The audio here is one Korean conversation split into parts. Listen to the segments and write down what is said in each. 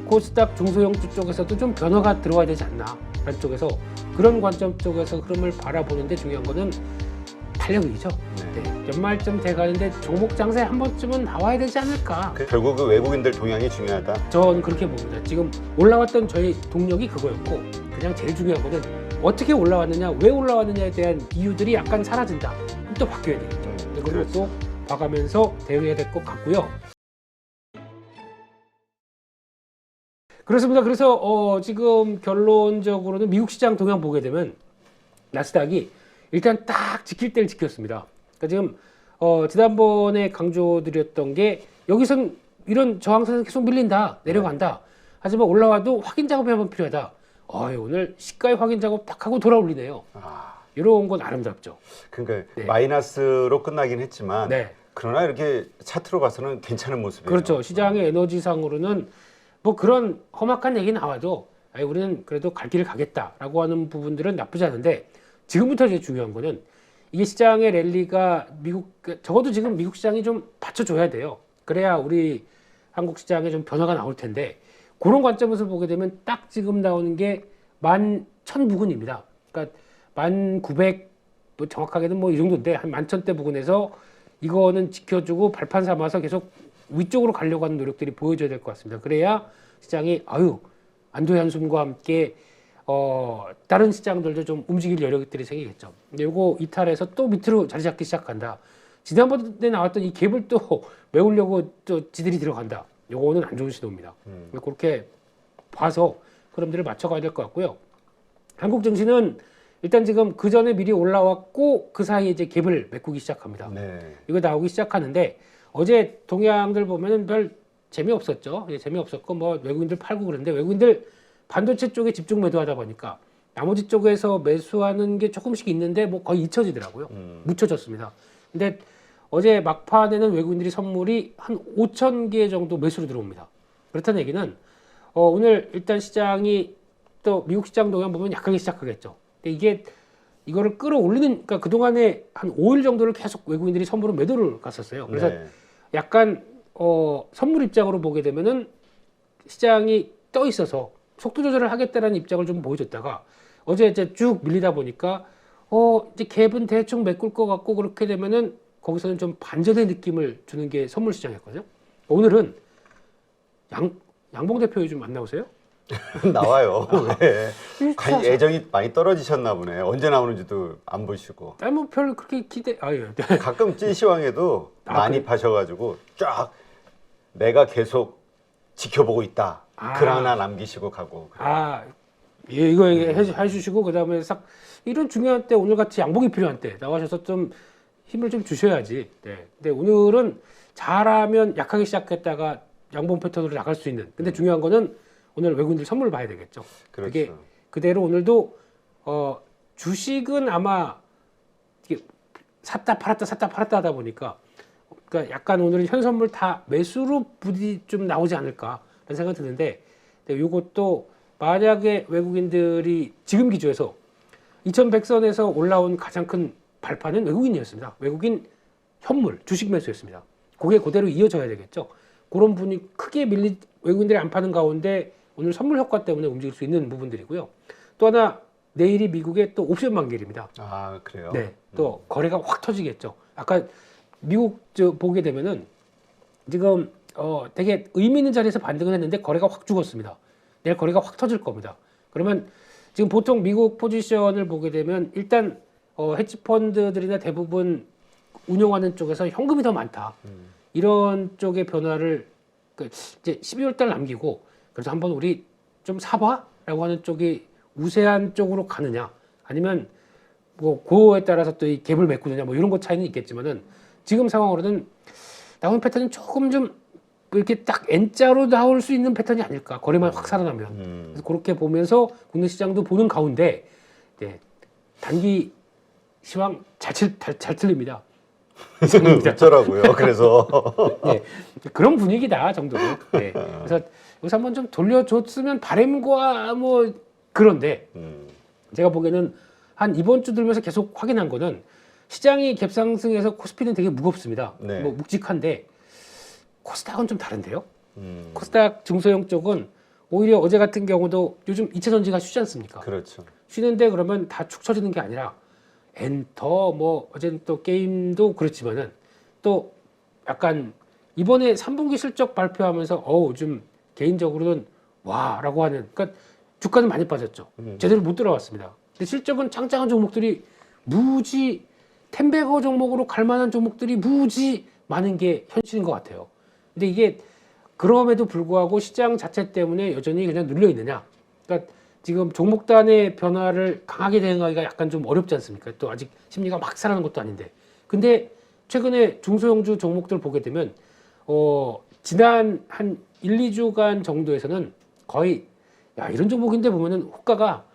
코스닥 중소형주 쪽에서도 좀 변화가 들어와야 되지 않나 라는 쪽에서 그런 관점 쪽에서 흐름을 바라보는데 중요한 거는 탄력이죠. 네. 연말쯤 돼가는데 종목 장세 한 번쯤은 나와야 되지 않을까. 결국 그 외국인들 동향이 중요하다. 전 그렇게 봅니다. 지금 올라왔던 저희 동력이 그거였고 그냥 제일 중요한 거는 어떻게 올라왔느냐, 왜 올라왔느냐에 대한 이유들이 약간 사라진다. 그럼 또 바뀌어야 되겠죠. 그걸 또 봐가면서 대응해야 될 것 같고요. 그렇습니다. 그래서 지금 결론적으로는 미국 시장 동향 보게 되면 나스닥이 일단 딱 지킬 때를 지켰습니다. 그러니까 지금 지난번에 강조드렸던 게 여기선 이런 저항선에서 계속 밀린다, 내려간다. 하지만 올라와도 확인 작업이 한번 필요하다. 오늘 시가의 확인 작업 딱 하고 돌아올리네요. 이런 건 아름답죠. 그러니까 네. 마이너스로 끝나긴 했지만 네. 그러나 이렇게 차트로 봐서는 괜찮은 모습이에요. 그렇죠. 시장의 에너지상으로는 뭐 그런 험악한 얘기 나와도 우리는 그래도 갈 길을 가겠다라고 하는 부분들은 나쁘지 않은데 지금부터 제일 중요한 거는 이게 시장의 랠리가 적어도 지금 미국 시장이 좀 받쳐줘야 돼요. 그래야 우리 한국 시장에 좀 변화가 나올 텐데 그런 관점에서 보게 되면 딱 지금 나오는 게 11,000 부근입니다. 그러니까 1,900 뭐 정확하게는 뭐 이 정도인데 한 11,000대 부근에서 이거는 지켜주고 발판 삼아서 계속 위쪽으로 가려고 하는 노력들이 보여줘야 될 것 같습니다. 그래야 시장이 안도의 한숨과 함께 다른 시장들도 좀 움직일 여력들이 생기겠죠. 근데 요거 이탈해서 또 밑으로 자리 잡기 시작한다. 지난번에 나왔던 이 갭을 또 메우려고 또 지들이 들어간다. 요거는 안 좋은 신호입니다. 그렇게 봐서 흐름들을 맞춰가야 될 것 같고요. 한국 증시는 일단 지금 그 전에 미리 올라왔고 그 사이에 이제 갭을 메꾸기 시작합니다. 네. 이거 나오기 시작하는데 어제 동향들 보면은 별 재미없었죠. 재미없었고 뭐 외국인들 팔고 그러는데 외국인들 반도체 쪽에 집중 매도하다 보니까 나머지 쪽에서 매수하는 게 조금씩 있는데 뭐 거의 잊혀지더라고요. 묻혀졌습니다. 근데 어제 막판에는 외국인들이 선물이 한 5,000개 정도 매수로 들어옵니다. 그렇다는 얘기는 오늘 일단 시장이 또 미국 시장 동향 보면 약하게 시작하겠죠. 근데 이거를 끌어올리는, 그러니까 그동안에 한 5일 정도를 계속 외국인들이 선물로 매도를 갔었어요. 그래서 네. 약간 선물 입장으로 보게 되면은 시장이 떠 있어서 속도 조절을 하겠다라는 입장을 좀 보여줬다가 어제 이제 쭉 밀리다 보니까 이제 갭은 대충 메꿀 것 같고 그렇게 되면은 거기서는 좀 반전의 느낌을 주는 게 선물 시장이었거든요. 오늘은 양봉 대표 요즘 안 나오세요? 나와요. 네. 애정이 많이 떨어지셨나 보네. 언제 나오는지도 안 보시고. 뭐 별로 그렇게 가끔 찌시황에도 많이 파셔가지고 쫙 내가 계속 지켜보고 있다. 글 하나 남기시고 가고. 예, 이거 해주시고 그다음에 싹 이런 중요한 때 오늘같이 양봉이 필요한 때 나와셔서 좀 힘을 좀 주셔야지. 네. 근데 오늘은 잘하면 약하게 시작했다가 양봉 패턴으로 나갈 수 있는. 근데 중요한 거는 오늘 외국인들 선물 봐야 되겠죠. 그렇죠. 그게 그대로 오늘도 주식은 아마 이게 샀다 팔았다 하다 보니까 그러니까 약간 오늘은 현 선물 다 매수로 부디 좀 나오지 않을까라는 생각이 드는데 이것도 만약에 외국인들이 지금 기조에서 2100선에서 올라온 가장 큰 발판은 외국인이었습니다. 외국인 현물 주식 매수였습니다. 그게 그대로 이어져야 되겠죠. 그런 분이 크게 외국인들이 안 파는 가운데 오늘 선물 효과 때문에 움직일 수 있는 부분들이고요. 또 하나 내일이 미국의 또 옵션 만기일입니다. 그래요? 네, 또 거래가 확 터지겠죠. 아까 미국 보게 되면은 지금 되게 의미 있는 자리에서 반등을 했는데 거래가 확 죽었습니다. 내일 거래가 확 터질 겁니다. 그러면 지금 보통 미국 포지션을 보게 되면 일단 헤지펀드들이나 대부분 운용하는 쪽에서 현금이 더 많다. 이런 쪽의 변화를 이제 12월 달 남기고 그래서 한번 우리 좀 사봐라고 하는 쪽이 우세한 쪽으로 가느냐 아니면 뭐 그거에 따라서 또 이 갭을 메꾸느냐 뭐 이런 것 차이는 있겠지만은 지금 상황으로는 나오는 패턴은 조금 좀 이렇게 딱 N자로 나올 수 있는 패턴이 아닐까 거래만 확 살아나면 그래서 그렇게 보면서 국내 시장도 보는 가운데 단기 시황 잘 틀립니다. 어쩌라고요. 그래서 네, 그런 분위기다 정도로. 네. 그래서 여기서 한번 좀 돌려줬으면 바람과 뭐 그런데 제가 보기에는 한 이번 주 들면서 계속 확인한 거는 시장이 갭 상승해서 코스피는 되게 무겁습니다. 네. 뭐 묵직한데 코스닥은 좀 다른데요. 코스닥 중소형 쪽은 오히려 어제 같은 경우도 요즘 2차 전지가 쉬지 않습니까? 그렇죠. 쉬는데 그러면 다 축 처지는 게 아니라 엔터 뭐 어제는 또 게임도 그렇지만은 또 약간 이번에 3분기 실적 발표하면서 좀 개인적으로는 와라고 하는 그러니까 주가는 많이 빠졌죠. 제대로 못 들어왔습니다. 근데 실적은 짱짱한 종목들이 무지 텐베거 종목으로 갈 만한 종목들이 무지 많은 게 현실인 것 같아요. 근데 이게 그럼에도 불구하고 시장 자체 때문에 여전히 그냥 눌려 있느냐? 그러니까 지금 종목단의 변화를 강하게 대응하기가 약간 좀 어렵지 않습니까? 또 아직 심리가 막 살아난 것도 아닌데. 근데 최근에 중소형주 종목들 보게 되면 지난 한 1, 2주간 정도에서는 거의 야 이런 종목인데 보면은 호가가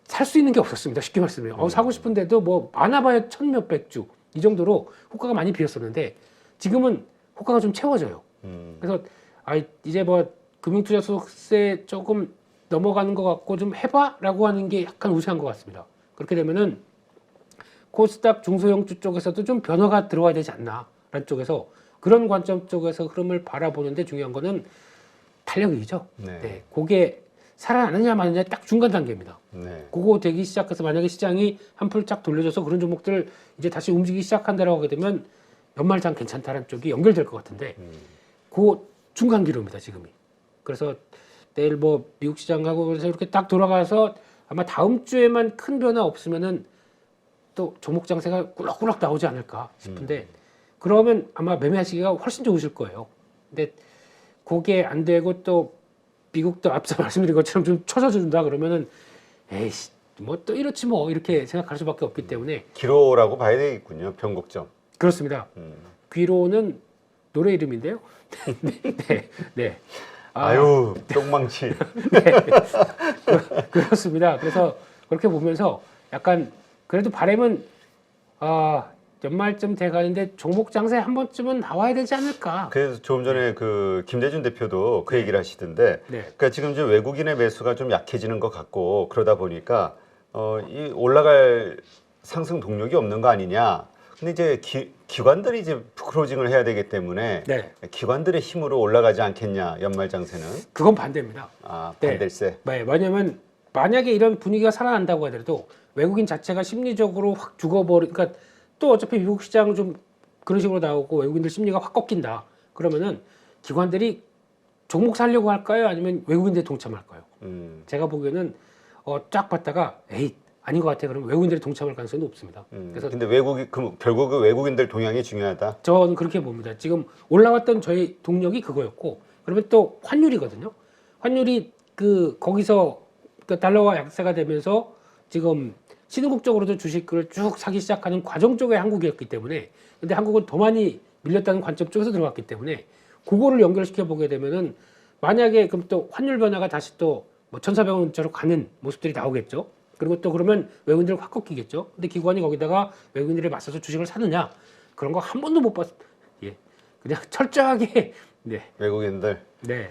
살 수 있는 게 없었습니다. 쉽게 말씀해요. 사고 싶은데도 뭐 많아봐야 천 몇백 주 이 정도로 호가가 많이 비었었는데 지금은 호가가 좀 채워져요. 그래서 이제 뭐 금융투자소득세 조금 넘어가는 것 같고 좀 해봐라고 하는 게 약간 우세한 것 같습니다. 그렇게 되면은 코스닥 중소형주 쪽에서도 좀 변화가 들어와야 되지 않나라는 쪽에서 그런 관점 쪽에서 흐름을 바라보는데 중요한 거는 탄력이죠. 네. 그게 살아나느냐 마느냐 딱 중간 단계입니다. 네. 그거 되기 시작해서 만약에 시장이 한풀 쫙 돌려줘서 그런 종목들 이제 다시 움직이기 시작한다라고 하게 되면 연말장 괜찮다는 쪽이 연결될 것 같은데 그 중간 기로입니다 지금이. 그래서 내일 뭐 미국 시장하고 그래서 이렇게 딱 돌아가서 아마 다음 주에만 큰 변화 없으면은 또 종목 장세가 꿀럭꿀럭 나오지 않을까 싶은데 그러면 아마 매매하시기가 훨씬 좋으실 거예요. 근데 그게 안 되고 또 미국도 앞서 말씀드린 것처럼 좀 쳐져준다 그러면은 에이씨 뭐 또 이렇지 뭐 이렇게 생각할 수밖에 없기 때문에 기로라고 봐야 되겠군요. 변곡점. 그렇습니다. 귀로는 노래 이름인데요. 네. 아유 똥망치. 그렇습니다. 그래서 그렇게 보면서 약간 그래도 바람은 연말쯤 돼가는데 종목 장세 한 번쯤은 나와야 되지 않을까. 그래서 조금 전에 그 김대중 대표도 그 얘기를 하시던데, 그러니까 지금 이제 외국인의 매수가 좀 약해지는 것 같고 그러다 보니까 이 올라갈 상승 동력이 없는 거 아니냐. 근데 이제 기관들이 이제 크로징을 해야 되기 때문에 기관들의 힘으로 올라가지 않겠냐 연말 장세는. 그건 반대입니다. 반댈세. 네, 왜냐하면 만약에 이런 분위기가 살아난다고 하더라도 외국인 자체가 심리적으로 확 죽어버리니까 또 어차피 미국 시장 좀 그런 식으로 나오고 외국인들 심리가 확 꺾인다. 그러면은 기관들이 종목 살려고 할까요? 아니면 외국인들 동참할까요? 제가 보기에는 쫙 봤다가 에이 아닌 것 같아. 그러면 외국인들이 동참할 가능성이 높습니다. 그래서 근데 결국 그 외국인들 동향이 중요하다. 저는 그렇게 봅니다. 지금 올라왔던 저희 동력이 그거였고 그러면 또 환율이거든요. 환율이 거기서 달러와 약세가 되면서 지금 신흥국적으로도 주식을 쭉 사기 시작하는 과정 쪽에 한국이었기 때문에 근데 한국은 더 많이 밀렸다는 관점 쪽에서 들어갔기 때문에 그거를 연결시켜 보게 되면은 만약에 그럼 또 환율 변화가 다시 또 뭐 1,400원짜리로 가는 모습들이 나오겠죠. 그리고 또 그러면 외국인들 확 꺾이겠죠. 근데 기관이 거기다가 외국인들에 맞서서 주식을 사느냐 그런 거 한 번도 못 봤. 그냥 철저하게 외국인들.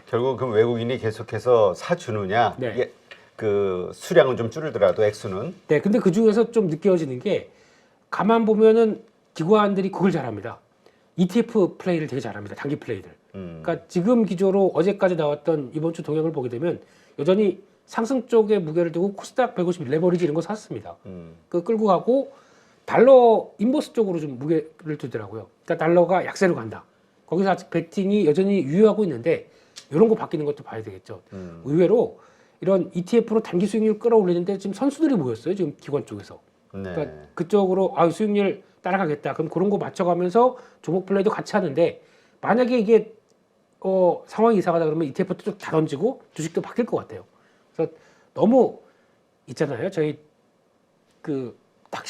결국 그럼 외국인이 계속해서 사주느냐. 이게 그 수량은 좀 줄더라도 액수는. 근데 그 중에서 좀 느껴지는 게 가만 보면은 기관들이 그걸 잘합니다. ETF 플레이를 되게 잘합니다. 단기 플레이들. 그러니까 지금 기조로 어제까지 나왔던 이번 주 동향을 보게 되면 여전히 상승 쪽에 무게를 두고 코스닥 150 레버리지 이런 거 샀습니다. 끌고 가고 달러 인버스 쪽으로 좀 무게를 두더라고요. 그러니까 달러가 약세로 간다. 거기서 아직 베팅이 여전히 유효하고 있는데 이런 거 바뀌는 것도 봐야 되겠죠. 의외로 이런 ETF로 단기 수익률 끌어올리는데 지금 선수들이 모였어요. 지금 기관 쪽에서. 그러니까 그쪽으로 수익률 따라가겠다. 그럼 그런 거 맞춰가면서 종목 플레이도 같이 하는데 만약에 이게 상황이 이상하다 그러면 ETF도 좀 다 던지고 주식도 바뀔 것 같아요. 그래서 너무 있잖아요. 저희 딱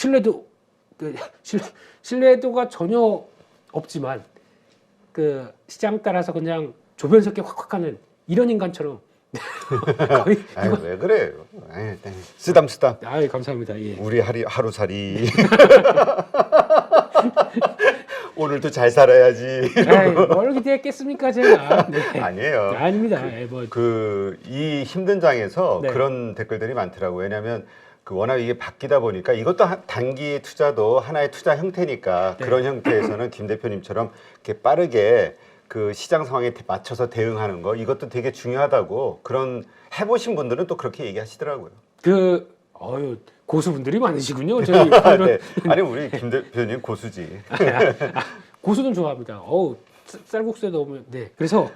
신뢰도가 전혀 없지만 시장 따라서 그냥 조변석계 확확하는 이런 인간처럼 거의 왜 그래요? 쓰담쓰담. 감사합니다. 예. 우리 하루살이. 오늘도 잘 살아야지. 뭘 기대했겠습니까 제가. 아니에요. 아닙니다. 이 힘든 장에서 그런 댓글들이 많더라고요. 왜냐하면 워낙 이게 바뀌다 보니까 이것도 단기 투자도 하나의 투자 형태니까 그런 형태에서는 김 대표님처럼 이렇게 빠르게 그 시장 상황에 맞춰서 대응하는 거 이것도 되게 중요하다고 그런 해보신 분들은 또 그렇게 얘기하시더라고요. 고수분들이 많으시군요. 저희 네. 아니 우리 김 대표님 고수지. 고수는 좋아합니다. 쌀국수에 넣으면 네. 그래서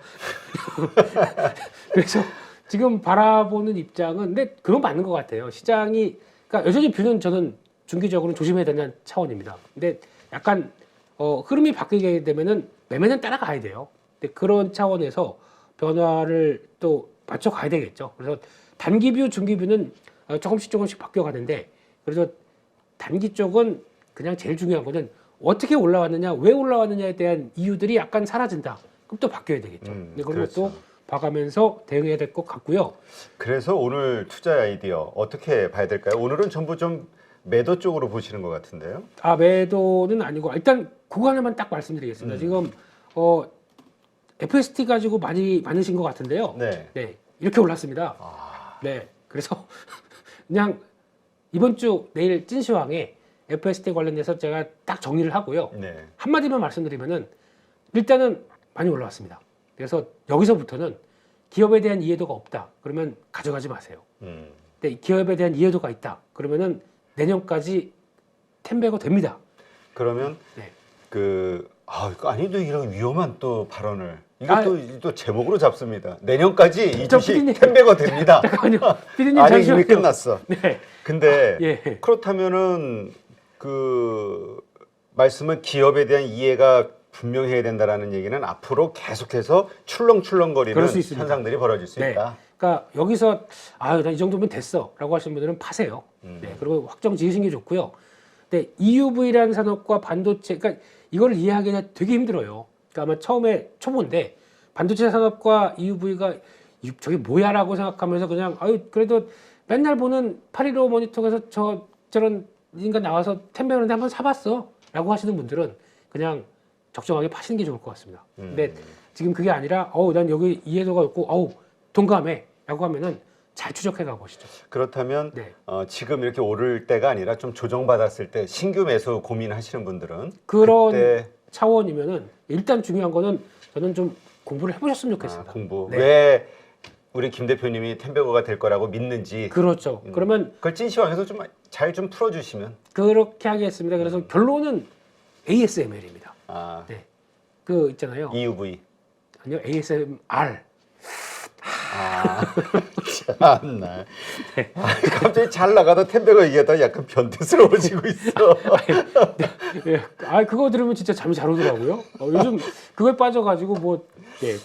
지금 바라보는 입장은 근데 그건 맞는 것 같아요. 시장이 그러니까 여전히 뷰는 저는 중기적으로 조심해야 되는 차원입니다. 근데 약간 흐름이 바뀌게 되면은 매매는 따라가야 돼요. 근데 그런 차원에서 변화를 또 맞춰 가야 되겠죠. 그래서 단기 뷰, 중기 뷰는 조금씩 바뀌어가는데 그래서 단기 쪽은 그냥 제일 중요한 거는 어떻게 올라왔느냐, 왜 올라왔느냐에 대한 이유들이 약간 사라진다. 그럼 또 바뀌어야 되겠죠. 근데 그런 그렇죠. 것도 봐가면서 대응해야 될 것 같고요. 그래서 오늘 투자 아이디어 어떻게 봐야 될까요? 오늘은 전부 좀 매도 쪽으로 보시는 것 같은데요. 매도는 아니고 일단 그거 하나만 딱 말씀드리겠습니다. 지금 FST 가지고 많으신 것 같은데요. 네. 이렇게 올랐습니다. 네, 그래서 그냥 이번 주 내일 찐시황에 FST 관련돼서 제가 딱 정리를 하고요. 네. 한마디만 말씀드리면은 일단은 많이 올라왔습니다. 그래서 여기서부터는 기업에 대한 이해도가 없다. 그러면 가져가지 마세요. 근데 기업에 대한 이해도가 있다. 그러면은 내년까지 템베거 됩니다. 그러면 네. 아니도 이런 위험한 또 발언을 이것도 또 제목으로 잡습니다. 내년까지 이 주식 템베거 됩니다. 잠깐만요. 피디님 아니 잠시만요. 이미 끝났어. 네. 근데 예. 그렇다면은 그 말씀은 기업에 대한 이해가 분명해야 된다라는 얘기는 앞으로 계속해서 출렁출렁거리는 그럴 수 있습니다. 현상들이 벌어질 수 네. 있다. 그러니까 여기서 나 이 정도면 됐어라고 하시는 분들은 파세요. 네. 그리고 확정 지으신 게 좋고요. 근데 EUV라는 산업과 반도체, 그러니까 이걸 이해하기가 되게 힘들어요. 그러니까 아마 처음에 초보인데 반도체 산업과 EUV가 저게 뭐야라고 생각하면서 그냥 그래도 맨날 보는 815 모니터에서 저런 인간 나와서 템베거는데 한번 사봤어라고 하시는 분들은 그냥 적정하게 파시는 게 좋을 것 같습니다. 근데 지금 그게 아니라 난 여기 이해도가 없고 동감해라고 하면은 잘 추적해 가 보시죠. 그렇다면 네. 지금 이렇게 오를 때가 아니라 좀 조정받았을 때 신규 매수 고민하시는 분들은 그런 그때 차원이면은 일단 중요한 거는 저는 좀 공부를 해보셨으면 좋겠습니다. 공부. 네. 왜 우리 김 대표님이 템베거가 될 거라고 믿는지. 그렇죠. 그러면 그걸 찐시황에서 좀 잘 좀 풀어주시면. 그렇게 하겠습니다. 그래서 결론은 ASML입니다. 네. 그 있잖아요. EUV. 아니요, ASMR. 참나. 네. 갑자기 잘 나가다 템베거 얘기하다 약간 변태스러워지고 있어. 그거 들으면 진짜 잠이 잘 오더라고요. 요즘 그거에 빠져가지고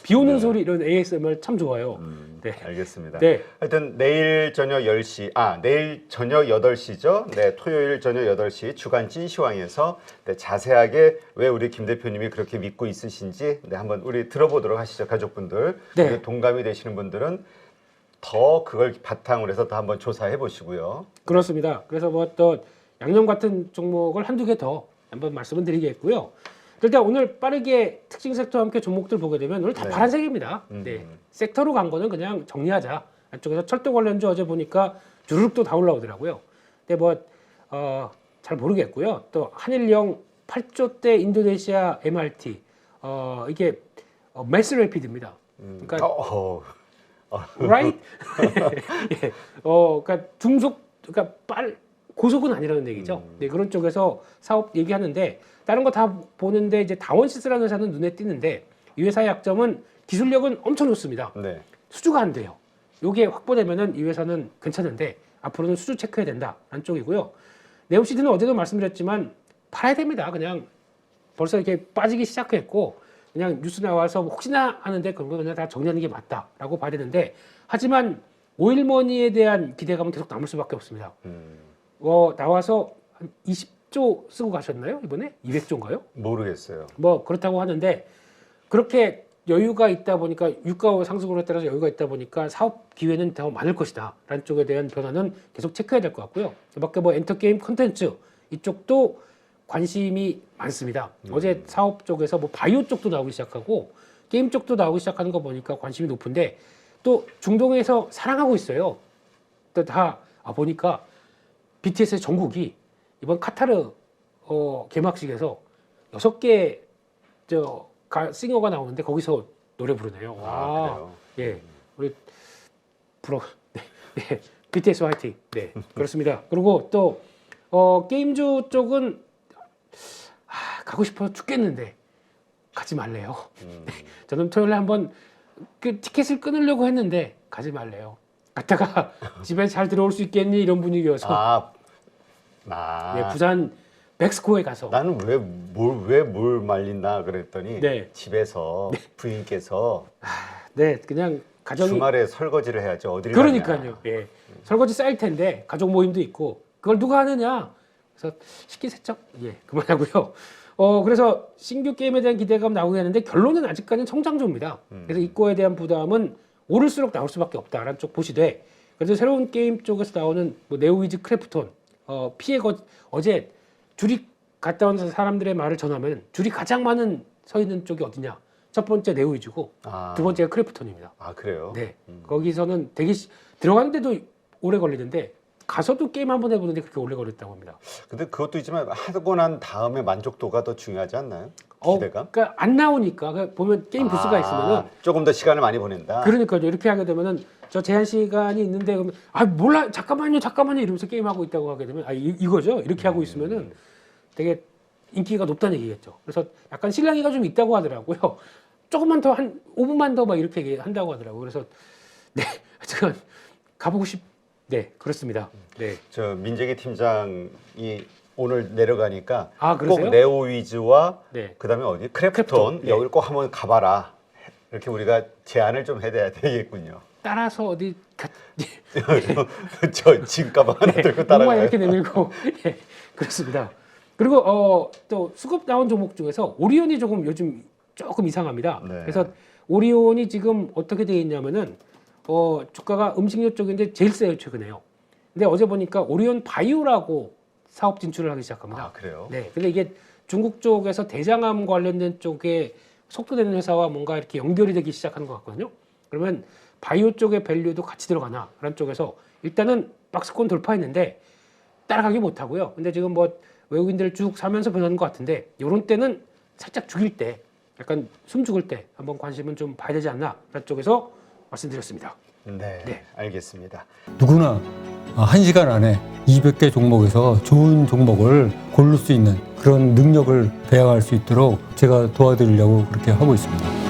비 오는 소리 이런 ASMR 참 좋아요. 네. 알겠습니다. 네. 하여튼 내일 저녁 10시, 내일 저녁 8시죠. 네, 토요일 저녁 8시 주간 찐시황에서 자세하게 왜 우리 김 대표님이 그렇게 믿고 있으신지 한번 우리 들어보도록 하시죠, 가족분들. 네. 동감이 되시는 분들은 더 그걸 바탕으로 해서 더 한번 조사해 보시고요. 그렇습니다. 그래서 또 양념 같은 종목을 한두 개 더 한번 말씀을 드리겠고요. 일단 오늘 빠르게 특징 섹터와 함께 종목들 보게 되면 오늘 다 파란색입니다. 네. 섹터로 간 거는 그냥 정리하자. 안쪽에서 철도 관련주 어제 보니까 주르륵 또 다 올라오더라고요. 근데 잘 모르겠고요. 또 한일령 8조대 인도네시아 MRT 이게 매스 레피드입니다. 그러니까 right? 예. 그러니까 그러니까 고속은 아니라는 얘기죠. 네, 그런 쪽에서 사업 얘기하는데 다른 거 다 보는데 이제 다원시스라는 회사는 눈에 띄는데 이 회사의 약점은 기술력은 엄청 좋습니다. 네. 수주가 안 돼요. 요게 확보되면은 이 회사는 괜찮은데 앞으로는 수주 체크해야 된다라는 쪽이고요. 네옴시드는 어제도 말씀드렸지만 팔아야 됩니다. 그냥 벌써 이렇게 빠지기 시작했고 그냥 뉴스 나와서 혹시나 하는데 그런 거 그냥 다 정리하는 게 맞다라고 봐야 되는데 하지만 오일머니에 대한 기대감은 계속 남을 수밖에 없습니다. 나와서 한 20조 쓰고 가셨나요? 이번에 200조인가요? 모르겠어요. 그렇다고 하는데 그렇게 여유가 있다 보니까 유가 상승으로 따라서 여유가 있다 보니까 사업 기회는 더 많을 것이다 라는 쪽에 대한 변화는 계속 체크해야 될 것 같고요. 밖에 엔터게임 콘텐츠 이쪽도 관심이 많습니다. 어제 사업 쪽에서 바이오 쪽도 나오기 시작하고 게임 쪽도 나오기 시작하는 거 보니까 관심이 높은데 또 중동에서 사랑하고 있어요. 또 다 보니까 BTS의 정국이 이번 카타르 개막식에서 6개 싱어가 나오는데 거기서 노래 부르네요. 그래요? 예, 우리 네, 네, BTS 화이팅. 네, 그렇습니다. 그리고 또 게임주 쪽은 가고 싶어 죽겠는데 가지 말래요. 저는 토요일에 한번 그 티켓을 끊으려고 했는데 가지 말래요. 갔다가 집에 잘 들어올 수 있겠니 이런 분위기여서 네, 부산 백스코에 가서 나는 왜 뭘 말린다 그랬더니 네. 집에서 부인께서 네, 그냥 가정이 주말에 설거지를 해야죠. 어디를 그러니까요. 예. 설거지 쌓일 텐데 가족 모임도 있고 그걸 누가 하느냐. 그래서 식기세척 그만하고요. 그래서 신규 게임에 대한 기대감 나오게 하는데 결론은 아직까지는 성장조입니다. 그래서 입고에 대한 부담은 오를수록 나올 수밖에 없다라는 쪽 보시되 그래서 새로운 게임 쪽에서 나오는 뭐 네오위즈 크래프톤 어제 줄이 갔다 온 사람들의 말을 전하면 줄이 가장 많은 서 있는 쪽이 어디냐? 첫 번째 네오위즈고 두 번째가 크래프톤입니다. 그래요? 네, 거기서는 되게 들어가는데도 오래 걸리는데 가서도 게임 한번 해보는데 그렇게 오래 걸렸다고 합니다. 근데 그것도 있지만 하고 난 다음에 만족도가 더 중요하지 않나요? 기대감? 그러니까 안 나오니까 그러니까 보면 게임 부스가 있으면은 조금 더 시간을 많이 보낸다. 그러니까요. 이렇게 하게 되면은 저 제한 시간이 있는데 그러면 몰라 잠깐만요 이러면서 게임 하고 있다고 하게 되면 이거죠. 이렇게 하고 있으면은 되게 인기가 높다는 얘기겠죠. 그래서 약간 실랑이가 좀 있다고 하더라고요. 조금만 더 한 5분만 더 막 이렇게 한다고 하더라고요. 그래서 네, 하여튼 가보고 네, 그렇습니다. 네. 저 민재기 팀장이 오늘 내려가니까 그러세요? 꼭 네오위즈와 네. 그다음에 어디 크래프톤 네. 여기를 꼭 한번 가봐라. 이렇게 우리가 제안을 좀 해야 되겠군요. 따라서 어디 저 짐가방 하나 들고 몸만 따라가요. 이렇게 내밀고 예, 그렇습니다. 그리고 또 수급 나온 종목 중에서 오리온이 요즘 조금 이상합니다. 네. 그래서 오리온이 지금 어떻게 되어 있냐면은 주가가 음식료 쪽인데 제일 세요 최근에요. 근데 어제 보니까 오리온 바이오라고 사업 진출을 하기 시작합니다. 그래요? 네. 근데 이게 중국 쪽에서 대장암 관련된 쪽에 속도되는 회사와 뭔가 이렇게 연결이 되기 시작하는 것 같거든요. 그러면 바이오 쪽의 밸류도 같이 들어가나 라는 쪽에서 일단은 박스권 돌파했는데 따라가기 못하고요. 근데 지금 뭐 외국인들 쭉 사면서 변하는 것 같은데 이런 때는 살짝 죽일 때 약간 숨 죽을 때 한번 관심은 좀 봐야 되지 않나 라는 쪽에서 말씀드렸습니다. 네, 알겠습니다. 누구나 1시간 안에 200개 종목에서 좋은 종목을 고를 수 있는 그런 능력을 배양할 수 있도록 제가 도와드리려고 그렇게 하고 있습니다.